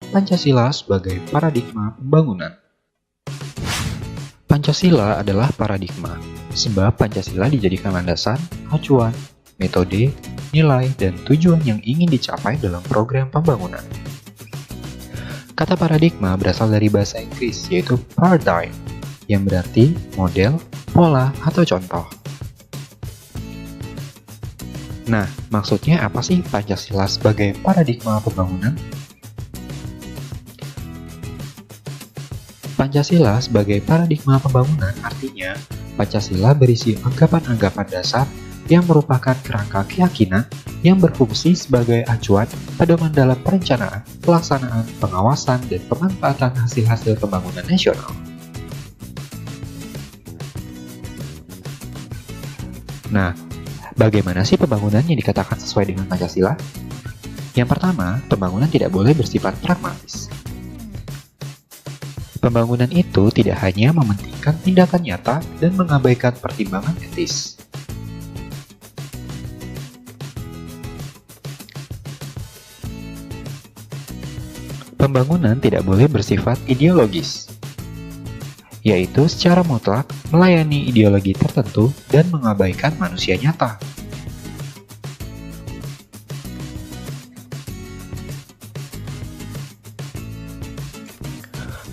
Pancasila sebagai paradigma pembangunan. Pancasila adalah paradigma, sebab Pancasila dijadikan landasan, acuan, metode, nilai, dan tujuan yang ingin dicapai dalam program pembangunan. Kata paradigma berasal dari bahasa Inggris, yaitu paradigm, yang berarti model, pola, atau contoh. Nah, maksudnya apa sih Pancasila sebagai paradigma pembangunan? Pancasila sebagai paradigma pembangunan artinya Pancasila berisi anggapan-anggapan dasar yang merupakan kerangka keyakinan yang berfungsi sebagai acuan pedoman dalam perencanaan, pelaksanaan, pengawasan, dan pemanfaatan hasil-hasil pembangunan nasional. Nah, bagaimana sih pembangunan yang dikatakan sesuai dengan Pancasila? Yang pertama, pembangunan tidak boleh bersifat pragmatis. Pembangunan itu tidak hanya mementingkan tindakan nyata dan mengabaikan pertimbangan etis. Pembangunan tidak boleh bersifat ideologis, yaitu secara mutlak melayani ideologi tertentu dan mengabaikan manusia nyata.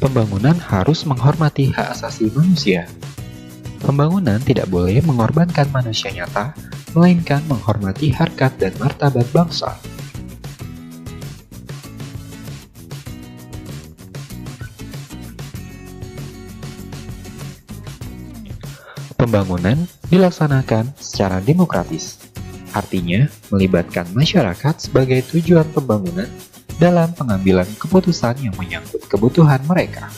Pembangunan harus menghormati hak asasi manusia. Pembangunan tidak boleh mengorbankan manusia nyata, melainkan menghormati harkat dan martabat bangsa. Pembangunan dilaksanakan secara demokratis, artinya melibatkan masyarakat sebagai tujuan pembangunan dalam pengambilan keputusan yang menyangkut kebutuhan mereka.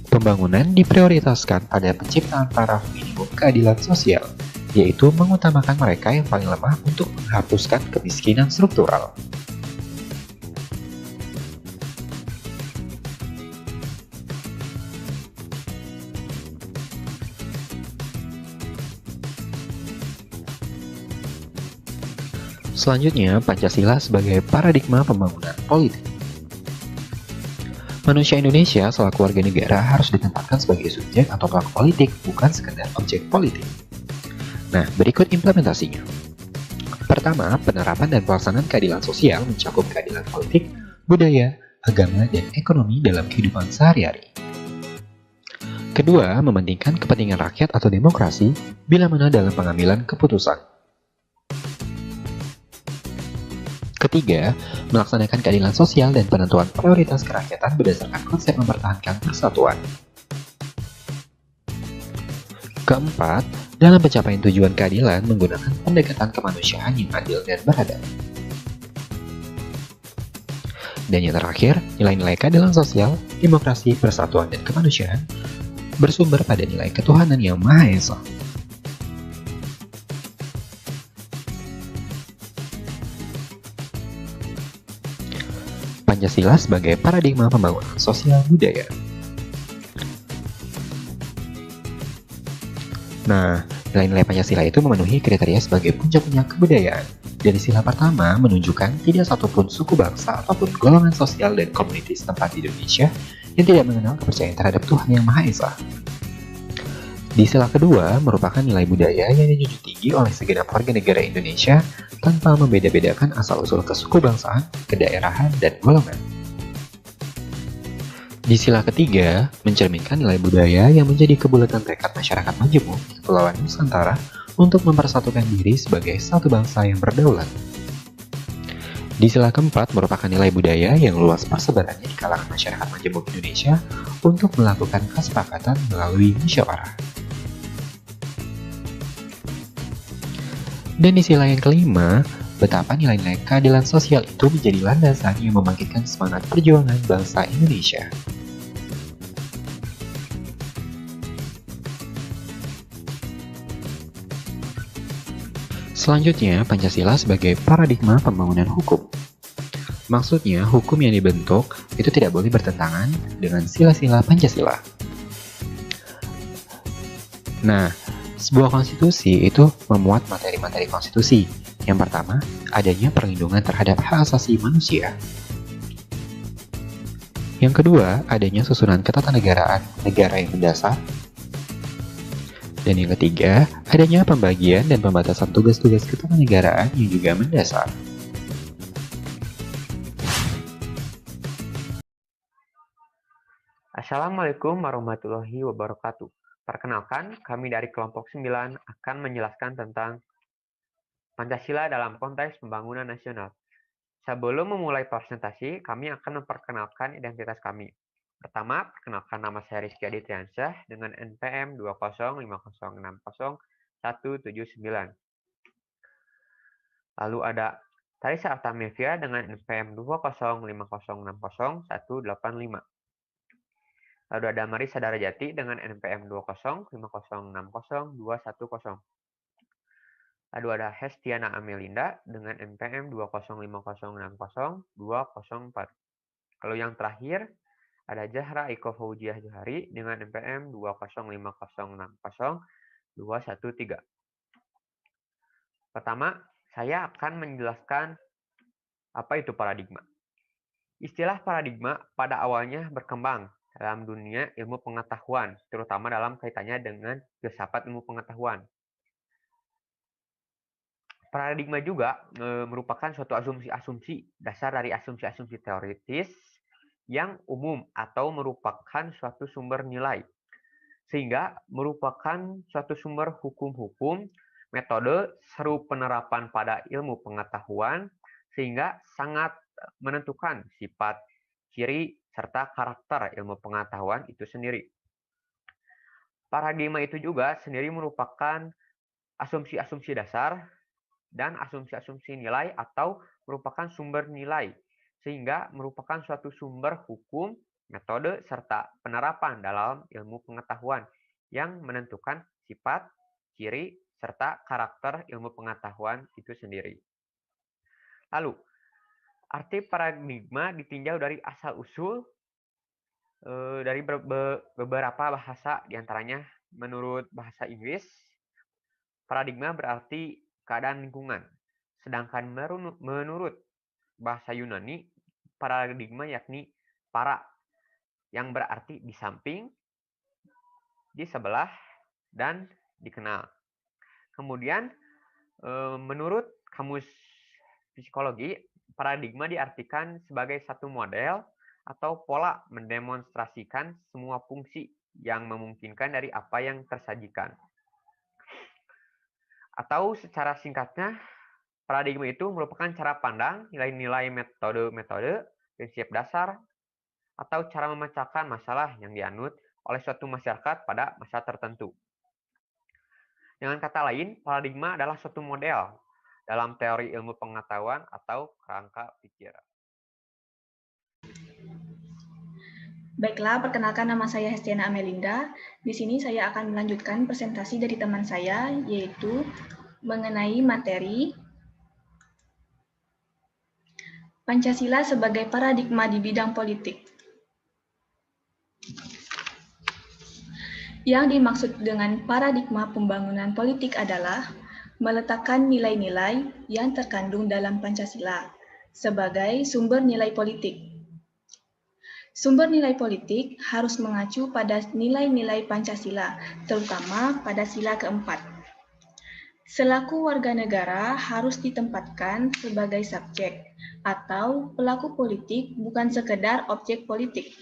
Pembangunan diprioritaskan pada penciptaan taraf minimum keadilan sosial, yaitu mengutamakan mereka yang paling lemah untuk menghapuskan kemiskinan struktural. Selanjutnya, Pancasila sebagai paradigma pembangunan politik. Manusia Indonesia selaku warga negara harus ditempatkan sebagai subjek atau pelaku politik, bukan sekedar objek politik. Nah, berikut implementasinya. Pertama, penerapan dan pelaksanaan keadilan sosial mencakup keadilan politik, budaya, agama, dan ekonomi dalam kehidupan sehari-hari. Kedua, mementingkan kepentingan rakyat atau demokrasi bila mana dalam pengambilan keputusan. Ketiga, melaksanakan keadilan sosial dan penentuan prioritas kerakyatan berdasarkan konsep mempertahankan persatuan. Keempat, dalam pencapaian tujuan keadilan menggunakan pendekatan kemanusiaan yang adil dan beradab. Dan yang terakhir, nilai-nilai keadilan sosial, demokrasi, persatuan, dan kemanusiaan bersumber pada nilai ketuhanan yang Maha Esa. Pancasila sebagai paradigma pembangunan sosial budaya. Nah, nilai-nilai Pancasila itu memenuhi kriteria sebagai puncak-puncak kebudayaan. Dari sila pertama menunjukkan tidak satupun suku bangsa ataupun golongan sosial dan komunitas tempat di Indonesia yang tidak mengenal kepercayaan terhadap Tuhan Yang Maha Esa. Di sila kedua merupakan nilai budaya yang dijunjung tinggi oleh segenap warga negara Indonesia tanpa membeda-bedakan asal-usul kesukubangsaan, kedaerahan, dan golongan. Di sila ketiga, mencerminkan nilai budaya yang menjadi kebulatan tekad masyarakat majemuk di Kepulauan Nusantara untuk mempersatukan diri sebagai satu bangsa yang berdaulat. Di sila keempat merupakan nilai budaya yang luas persebarannya di kalangan masyarakat majemuk Indonesia untuk melakukan kesepakatan melalui musyawarah. Dan di sila yang kelima, betapa nilai-nilai keadilan sosial itu menjadi landasan yang membangkitkan semangat perjuangan bangsa Indonesia. Selanjutnya, Pancasila sebagai paradigma pembangunan hukum. Maksudnya, hukum yang dibentuk itu tidak boleh bertentangan dengan sila-sila Pancasila. Nah, Sebuah konstitusi itu memuat materi-materi konstitusi. Yang pertama, adanya perlindungan terhadap hak asasi manusia. Yang kedua, adanya susunan ketatanegaraan negara yang mendasar. Dan yang ketiga, adanya pembagian dan pembatasan tugas-tugas ketatanegaraan yang juga mendasar. Assalamualaikum warahmatullahi wabarakatuh. Perkenalkan, kami dari kelompok 9 akan menjelaskan tentang Pancasila dalam konteks pembangunan nasional. Sebelum memulai presentasi, kami akan memperkenalkan identitas kami. Pertama, perkenalkan nama saya Rizky Aditriansyah dengan NPM 205060179. Lalu ada Tarisa Artamevia dengan NPM 205060185. Lalu ada Marisa Darajati dengan NPM 205060210. Lalu ada Hestiana Amelinda dengan NPM 205060204. Lalu yang terakhir ada Zahra Iko Faujiah Johari dengan NPM 205060213. Pertama, saya akan menjelaskan apa itu paradigma. Istilah paradigma pada awalnya berkembang dalam dunia ilmu pengetahuan, terutama dalam kaitannya dengan filsafat ilmu pengetahuan. Paradigma juga merupakan suatu asumsi-asumsi dasar dari asumsi-asumsi teoritis yang umum atau merupakan suatu sumber nilai, sehingga merupakan suatu sumber hukum-hukum, metode, seru penerapan pada ilmu pengetahuan, sehingga sangat menentukan sifat, ciri, serta karakter ilmu pengetahuan itu sendiri. Paradigma itu juga sendiri merupakan asumsi-asumsi dasar dan asumsi-asumsi nilai atau merupakan sumber nilai, sehingga merupakan suatu sumber hukum, metode, serta penerapan dalam ilmu pengetahuan yang menentukan sifat, ciri, serta karakter ilmu pengetahuan itu sendiri. Lalu, arti paradigma ditinjau dari asal-usul dari beberapa bahasa, diantaranya menurut bahasa Inggris, paradigma berarti keadaan lingkungan. Sedangkan menurut bahasa Yunani, paradigma yakni para, yang berarti di samping, di sebelah, dan dikenal. Kemudian, menurut kamus psikologi, paradigma diartikan sebagai satu model atau pola mendemonstrasikan semua fungsi yang memungkinkan dari apa yang tersajikan. Atau secara singkatnya, paradigma itu merupakan cara pandang, nilai-nilai, metode-metode, prinsip dasar, atau cara memecahkan masalah yang dianut oleh suatu masyarakat pada masa tertentu. Dengan kata lain, paradigma adalah suatu model dalam teori ilmu pengetahuan atau kerangka pikiran. Baiklah, perkenalkan nama saya Hestiana Amelinda. Di sini saya akan melanjutkan presentasi dari teman saya, yaitu mengenai materi Pancasila sebagai paradigma di bidang politik. Yang dimaksud dengan paradigma pembangunan politik adalah meletakkan nilai-nilai yang terkandung dalam Pancasila sebagai sumber nilai politik. Sumber nilai politik harus mengacu pada nilai-nilai Pancasila, terutama pada sila keempat. Selaku warga negara harus ditempatkan sebagai subjek atau pelaku politik, bukan sekedar objek politik.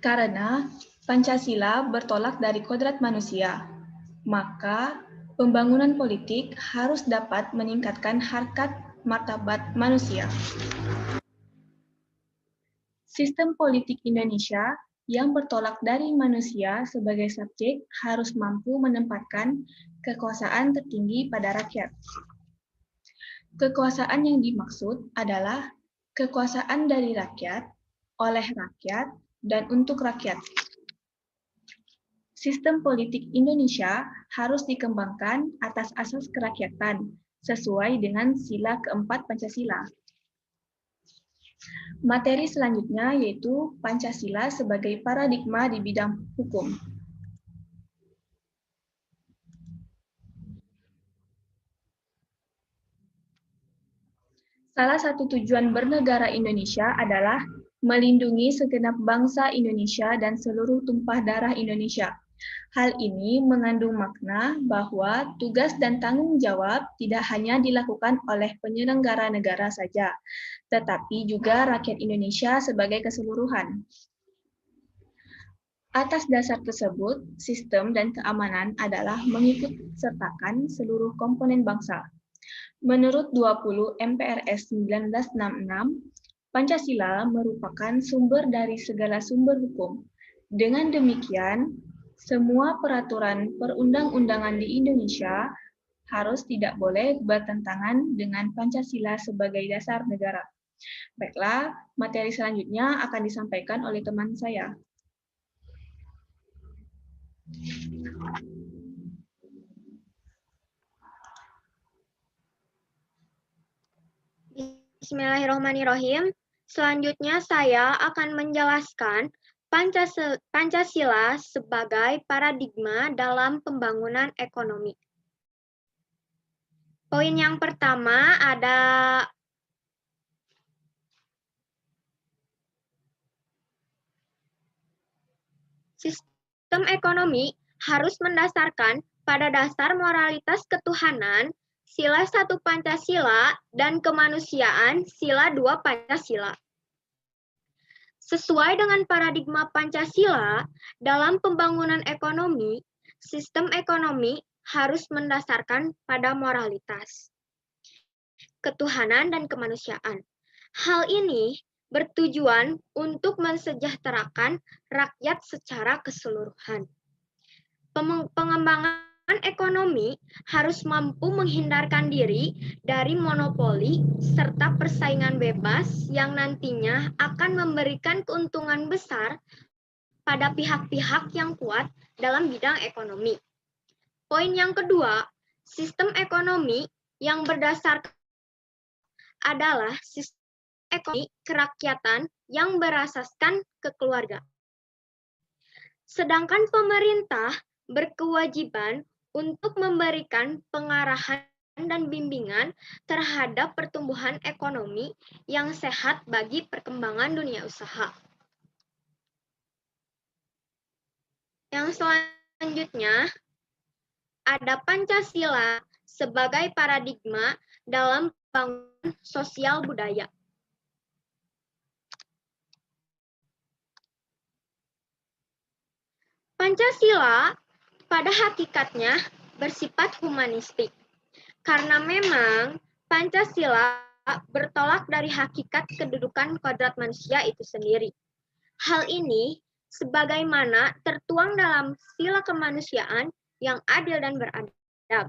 Karena Pancasila bertolak dari kodrat manusia, maka pembangunan politik harus dapat meningkatkan harkat martabat manusia. Sistem politik Indonesia yang bertolak dari manusia sebagai subjek harus mampu menempatkan kekuasaan tertinggi pada rakyat. Kekuasaan yang dimaksud adalah kekuasaan dari rakyat, oleh rakyat, dan untuk rakyat. Sistem politik Indonesia harus dikembangkan atas asas kerakyatan, sesuai dengan sila keempat Pancasila. Materi selanjutnya yaitu Pancasila sebagai paradigma di bidang hukum. Salah satu tujuan bernegara Indonesia adalah melindungi segenap bangsa Indonesia dan seluruh tumpah darah Indonesia. Hal ini mengandung makna bahwa tugas dan tanggung jawab tidak hanya dilakukan oleh penyelenggara negara saja, tetapi juga rakyat Indonesia sebagai keseluruhan. Atas dasar tersebut, sistem dan keamanan adalah mengikutsertakan seluruh komponen bangsa. Menurut 20 MPRS 1966, Pancasila merupakan sumber dari segala sumber hukum. Dengan demikian, semua peraturan perundang-undangan di Indonesia harus tidak boleh bertentangan dengan Pancasila sebagai dasar negara. Baiklah, materi selanjutnya akan disampaikan oleh teman saya. Bismillahirrahmanirrahim. Selanjutnya saya akan menjelaskan Pancasila sebagai paradigma dalam pembangunan ekonomi. Poin yang pertama ada sistem ekonomi harus mendasarkan pada dasar moralitas ketuhanan, Sila 1 Pancasila, dan kemanusiaan, Sila 2 Pancasila. Sesuai dengan paradigma Pancasila, dalam pembangunan ekonomi, sistem ekonomi harus mendasarkan pada moralitas, ketuhanan, dan kemanusiaan. Hal ini bertujuan untuk mensejahterakan rakyat secara keseluruhan. Pengembangan ekonomi harus mampu menghindarkan diri dari monopoli serta persaingan bebas yang nantinya akan memberikan keuntungan besar pada pihak-pihak yang kuat dalam bidang ekonomi. Poin yang kedua, sistem ekonomi yang berdasarkan adalah sistem ekonomi kerakyatan yang berasaskan kekeluargaan. Sedangkan pemerintah berkewajiban untuk memberikan pengarahan dan bimbingan terhadap pertumbuhan ekonomi yang sehat bagi perkembangan dunia usaha. Yang selanjutnya, ada Pancasila sebagai paradigma dalam pembangunan sosial budaya. Pancasila pada hakikatnya bersifat humanistik, karena memang Pancasila bertolak dari hakikat kedudukan kodrat manusia itu sendiri. Hal ini sebagaimana tertuang dalam sila kemanusiaan yang adil dan beradab.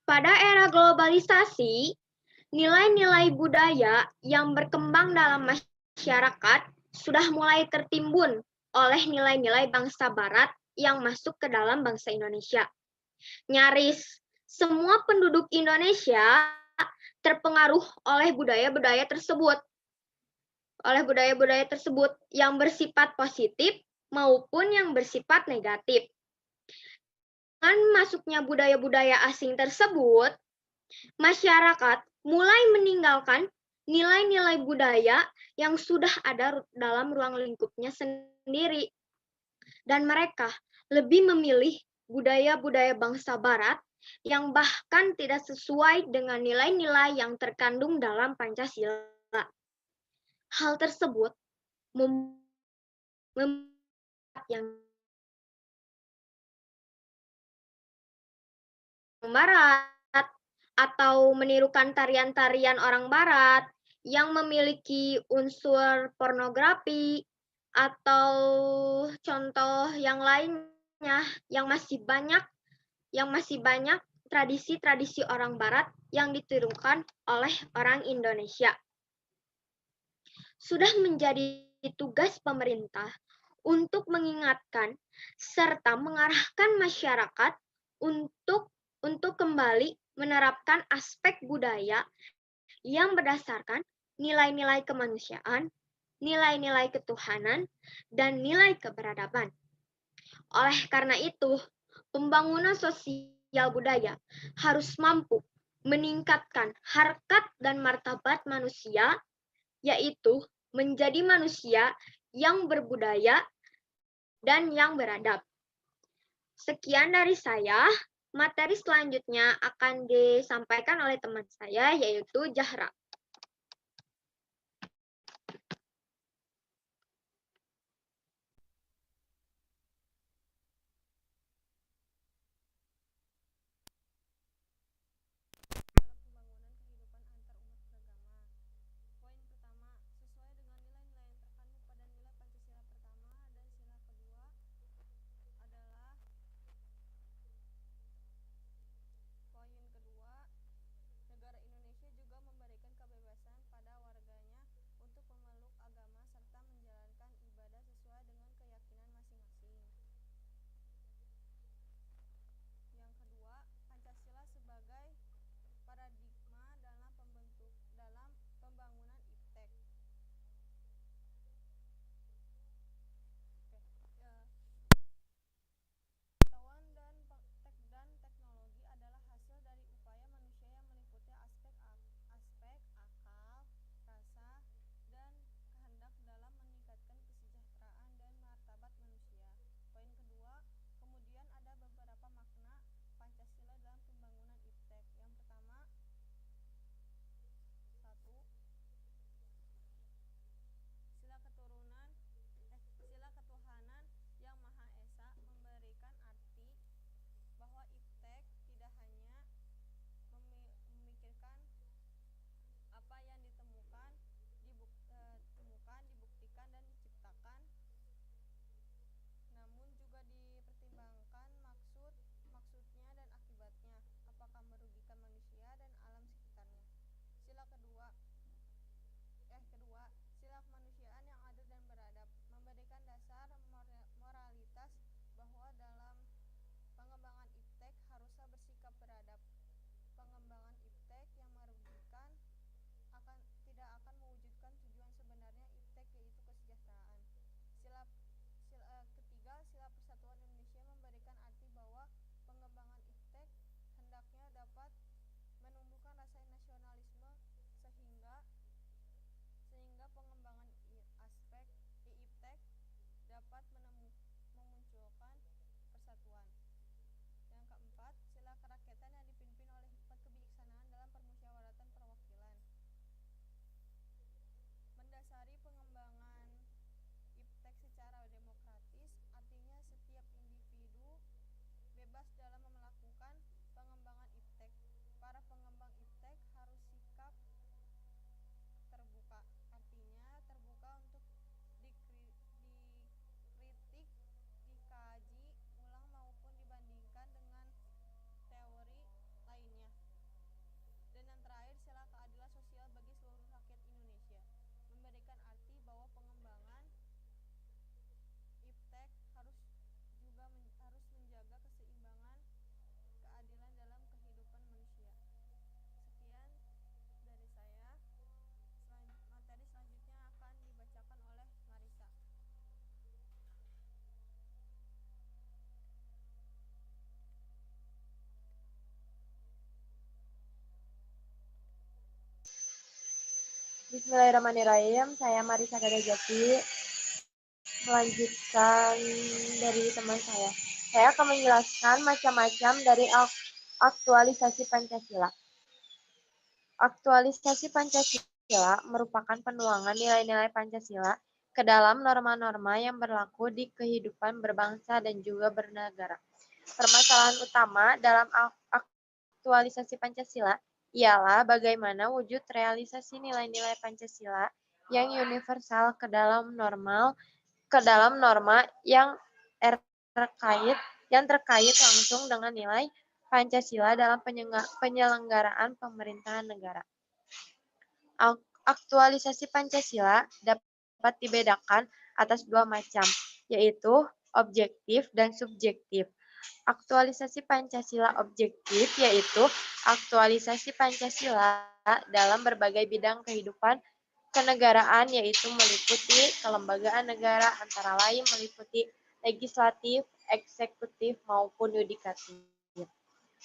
Pada era globalisasi, nilai-nilai budaya yang berkembang dalam masyarakat sudah mulai tertimbun oleh nilai-nilai bangsa Barat yang masuk ke dalam bangsa Indonesia. Nyaris semua penduduk Indonesia terpengaruh oleh budaya-budaya tersebut. Yang bersifat positif maupun yang bersifat negatif. Dengan masuknya budaya-budaya asing tersebut, masyarakat mulai meninggalkan nilai-nilai budaya yang sudah ada dalam ruang lingkupnya sendiri. Dan mereka lebih memilih budaya-budaya bangsa Barat yang bahkan tidak sesuai dengan nilai-nilai yang terkandung dalam Pancasila. Hal tersebut membuat yang Barat atau menirukan tarian-tarian orang Barat yang memiliki unsur pornografi atau contoh yang lainnya yang masih banyak tradisi-tradisi orang Barat yang ditirukan oleh orang Indonesia. Sudah menjadi tugas pemerintah untuk mengingatkan serta mengarahkan masyarakat untuk kembali menerapkan aspek budaya yang berdasarkan nilai-nilai kemanusiaan, nilai-nilai ketuhanan, dan nilai keberadaban. Oleh karena itu, pembangunan sosial sosial budaya harus mampu meningkatkan harkat dan martabat manusia, yaitu menjadi manusia yang berbudaya dan yang beradab. Sekian dari saya. Materi selanjutnya akan disampaikan oleh teman saya, yaitu Zahra. Bismillahirrahmanirrahim. Saya Marisa Gadajati, melanjutkan dari teman saya. Saya akan menjelaskan macam-macam dari aktualisasi Pancasila. Aktualisasi Pancasila merupakan penuangan nilai-nilai Pancasila ke dalam norma-norma yang berlaku di kehidupan berbangsa dan juga bernegara. Permasalahan utama dalam aktualisasi Pancasila ialah bagaimana wujud realisasi nilai-nilai Pancasila yang universal ke dalam norma yang terkait langsung dengan nilai Pancasila dalam penyelenggaraan pemerintahan negara. Aktualisasi Pancasila dapat dibedakan atas dua macam, yaitu objektif dan subjektif. Aktualisasi Pancasila objektif yaitu aktualisasi Pancasila dalam berbagai bidang kehidupan kenegaraan, yaitu meliputi kelembagaan negara, antara lain meliputi legislatif, eksekutif, maupun yudikatif.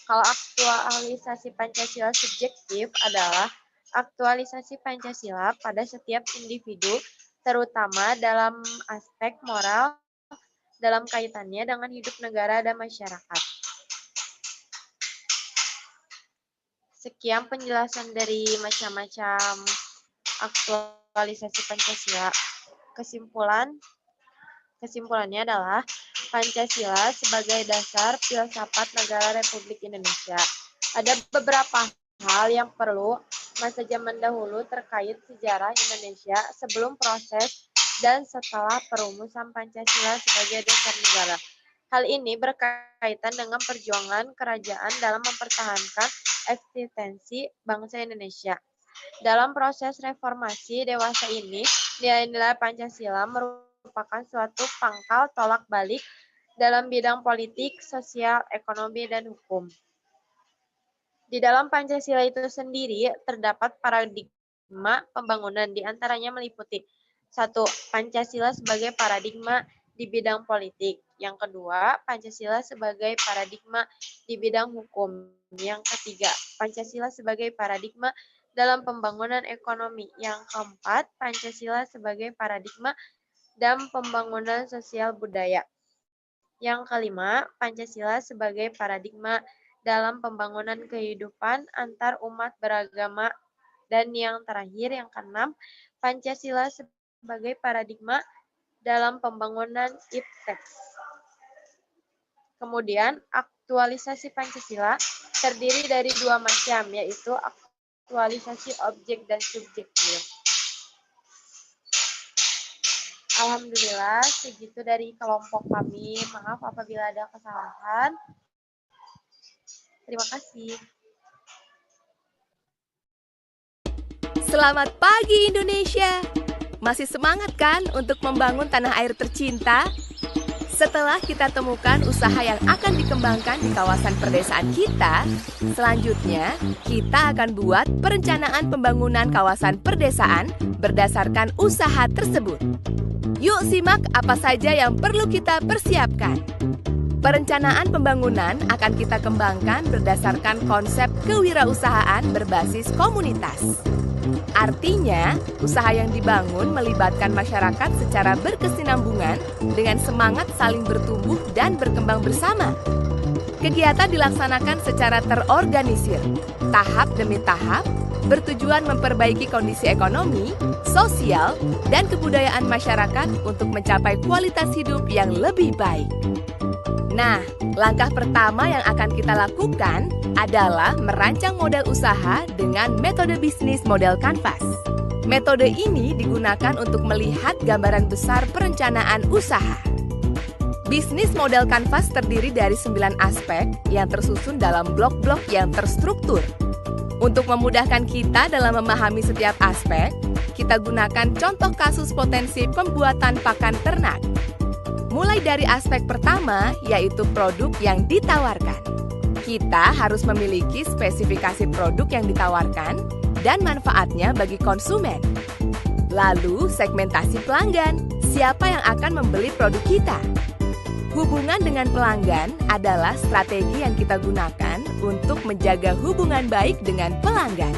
Kalau aktualisasi Pancasila subjektif adalah aktualisasi Pancasila pada setiap individu, terutama dalam aspek moral dalam kaitannya dengan hidup negara dan masyarakat. Sekian penjelasan dari macam-macam aktualisasi Pancasila. Kesimpulannya adalah Pancasila sebagai dasar filsafat negara Republik Indonesia. Ada beberapa hal yang perlu masa zaman dahulu terkait sejarah Indonesia sebelum, proses, dan setelah perumusan Pancasila sebagai dasar negara. Hal ini berkaitan dengan perjuangan kerajaan dalam mempertahankan eksistensi bangsa Indonesia. Dalam proses reformasi dewasa ini, nilai-nilai Pancasila merupakan suatu pangkal tolak balik dalam bidang politik, sosial, ekonomi, dan hukum. Di dalam Pancasila itu sendiri terdapat paradigma pembangunan, di antaranya meliputi 1. Pancasila sebagai paradigma di bidang politik. Yang kedua, Pancasila sebagai paradigma di bidang hukum. Yang ketiga, Pancasila sebagai paradigma dalam pembangunan ekonomi. Yang keempat, Pancasila sebagai paradigma dan pembangunan sosial budaya. Yang kelima, Pancasila sebagai paradigma dalam pembangunan kehidupan antar umat beragama. Dan yang terakhir, yang keenam, Pancasila sebagai paradigma dalam pembangunan iptek. Kemudian, aktualisasi Pancasila terdiri dari dua macam, yaitu aktualisasi objek dan subjektif. Alhamdulillah, segitu dari kelompok kami. Maaf apabila ada kesalahan. Terima kasih. Selamat pagi Indonesia. Masih semangat kan untuk membangun tanah air tercinta? Setelah kita temukan usaha yang akan dikembangkan di kawasan perdesaan kita, selanjutnya kita akan buat perencanaan pembangunan kawasan perdesaan berdasarkan usaha tersebut. Yuk simak apa saja yang perlu kita persiapkan. Perencanaan pembangunan akan kita kembangkan berdasarkan konsep kewirausahaan berbasis komunitas. Artinya, usaha yang dibangun melibatkan masyarakat secara berkesinambungan dengan semangat saling bertumbuh dan berkembang bersama. Kegiatan dilaksanakan secara terorganisir, tahap demi tahap, bertujuan memperbaiki kondisi ekonomi, sosial, dan kebudayaan masyarakat untuk mencapai kualitas hidup yang lebih baik. Nah, langkah pertama yang akan kita lakukan adalah merancang model usaha dengan metode bisnis model kanvas. Metode ini digunakan untuk melihat gambaran besar perencanaan usaha. Bisnis model kanvas terdiri dari 9 aspek yang tersusun dalam blok-blok yang terstruktur. Untuk memudahkan kita dalam memahami setiap aspek, kita gunakan contoh kasus potensi pembuatan pakan ternak. Mulai dari aspek pertama, yaitu produk yang ditawarkan. Kita harus memiliki spesifikasi produk yang ditawarkan dan manfaatnya bagi konsumen. Lalu, segmentasi pelanggan, siapa yang akan membeli produk kita? Hubungan dengan pelanggan adalah strategi yang kita gunakan untuk menjaga hubungan baik dengan pelanggan.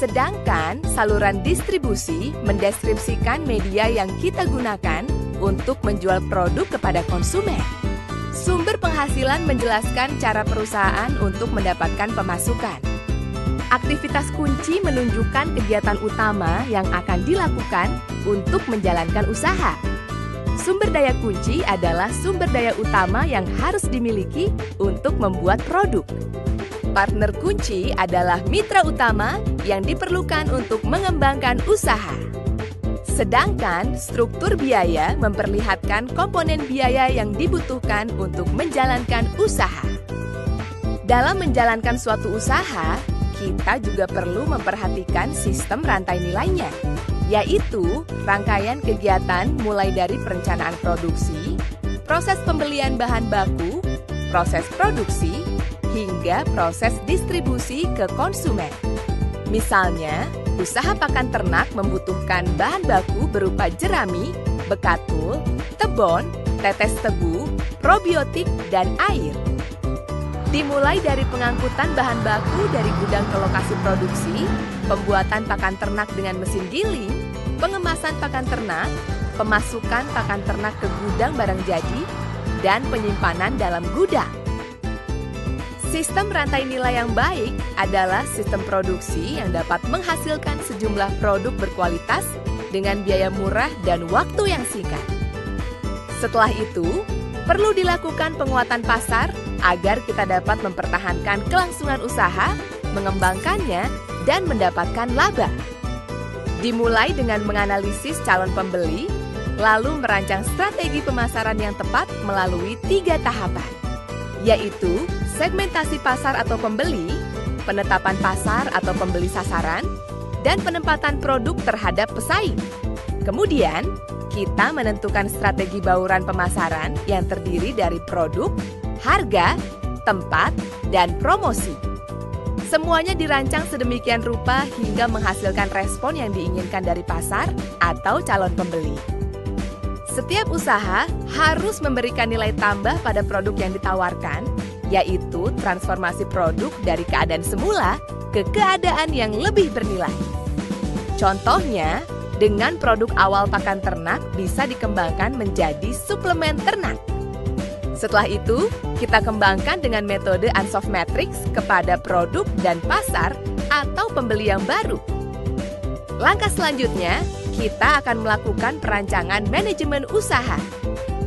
Sedangkan saluran distribusi mendeskripsikan media yang kita gunakan untuk menjual produk kepada konsumen. Sumber penghasilan menjelaskan cara perusahaan untuk mendapatkan pemasukan. Aktivitas kunci menunjukkan kegiatan utama yang akan dilakukan untuk menjalankan usaha. Sumber daya kunci adalah sumber daya utama yang harus dimiliki untuk membuat produk. Partner kunci adalah mitra utama yang diperlukan untuk mengembangkan usaha. Sedangkan struktur biaya memperlihatkan komponen biaya yang dibutuhkan untuk menjalankan usaha. Dalam menjalankan suatu usaha, kita juga perlu memperhatikan sistem rantai nilainya, yaitu rangkaian kegiatan mulai dari perencanaan produksi, proses pembelian bahan baku, proses produksi, hingga proses distribusi ke konsumen. Misalnya, usaha pakan ternak membutuhkan bahan baku berupa jerami, bekatul, tebon, tetes tebu, probiotik, dan air. Dimulai dari pengangkutan bahan baku dari gudang ke lokasi produksi, pembuatan pakan ternak dengan mesin giling, pengemasan pakan ternak, pemasukan pakan ternak ke gudang barang jadi, dan penyimpanan dalam gudang. Sistem rantai nilai yang baik adalah sistem produksi yang dapat menghasilkan sejumlah produk berkualitas dengan biaya murah dan waktu yang singkat. Setelah itu, perlu dilakukan penguatan pasar agar kita dapat mempertahankan kelangsungan usaha, mengembangkannya, dan mendapatkan laba. Dimulai dengan menganalisis calon pembeli, lalu merancang strategi pemasaran yang tepat melalui 3 tahapan, yaitu segmentasi pasar atau pembeli, penetapan pasar atau pembeli sasaran, dan penempatan produk terhadap pesaing. Kemudian, kita menentukan strategi bauran pemasaran yang terdiri dari produk, harga, tempat, dan promosi. Semuanya dirancang sedemikian rupa hingga menghasilkan respon yang diinginkan dari pasar atau calon pembeli. Setiap usaha harus memberikan nilai tambah pada produk yang ditawarkan, yaitu transformasi produk dari keadaan semula ke keadaan yang lebih bernilai. Contohnya, dengan produk awal pakan ternak bisa dikembangkan menjadi suplemen ternak. Setelah itu, kita kembangkan dengan metode Ansoff Matrix kepada produk dan pasar atau pembeli yang baru. Langkah selanjutnya, kita akan melakukan perancangan manajemen usaha,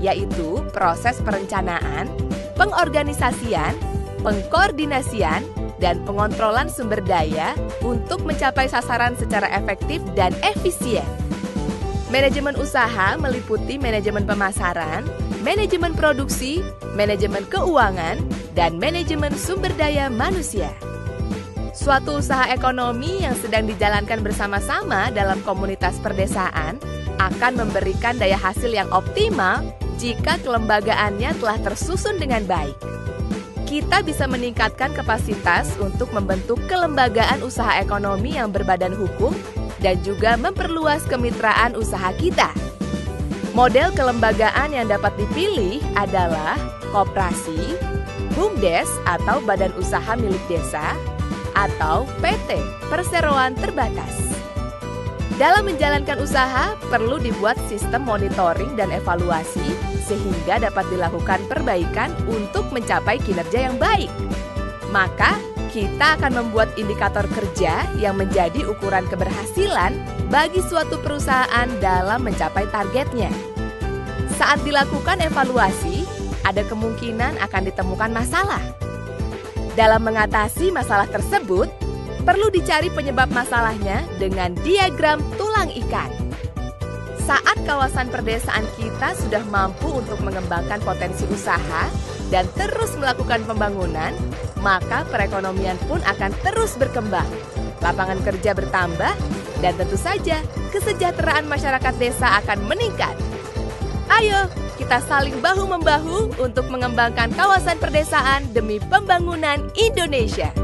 yaitu proses perencanaan, pengorganisasian, pengkoordinasian, dan pengontrolan sumber daya untuk mencapai sasaran secara efektif dan efisien. Manajemen usaha meliputi manajemen pemasaran, manajemen produksi, manajemen keuangan, dan manajemen sumber daya manusia. Suatu usaha ekonomi yang sedang dijalankan bersama-sama dalam komunitas perdesaan akan memberikan daya hasil yang optimal jika kelembagaannya telah tersusun dengan baik. Kita bisa meningkatkan kapasitas untuk membentuk kelembagaan usaha ekonomi yang berbadan hukum dan juga memperluas kemitraan usaha kita. Model kelembagaan yang dapat dipilih adalah koperasi, BUMDes atau badan usaha milik desa, atau PT, perseroan terbatas. Dalam menjalankan usaha, perlu dibuat sistem monitoring dan evaluasi sehingga dapat dilakukan perbaikan untuk mencapai kinerja yang baik. Maka, kita akan membuat indikator kerja yang menjadi ukuran keberhasilan bagi suatu perusahaan dalam mencapai targetnya. Saat dilakukan evaluasi, ada kemungkinan akan ditemukan masalah. Dalam mengatasi masalah tersebut, perlu dicari penyebab masalahnya dengan diagram tulang ikan. Saat kawasan perdesaan kita sudah mampu untuk mengembangkan potensi usaha dan terus melakukan pembangunan, maka perekonomian pun akan terus berkembang. Lapangan kerja bertambah, dan tentu saja kesejahteraan masyarakat desa akan meningkat. Ayo, kita saling bahu-membahu untuk mengembangkan kawasan perdesaan demi pembangunan Indonesia.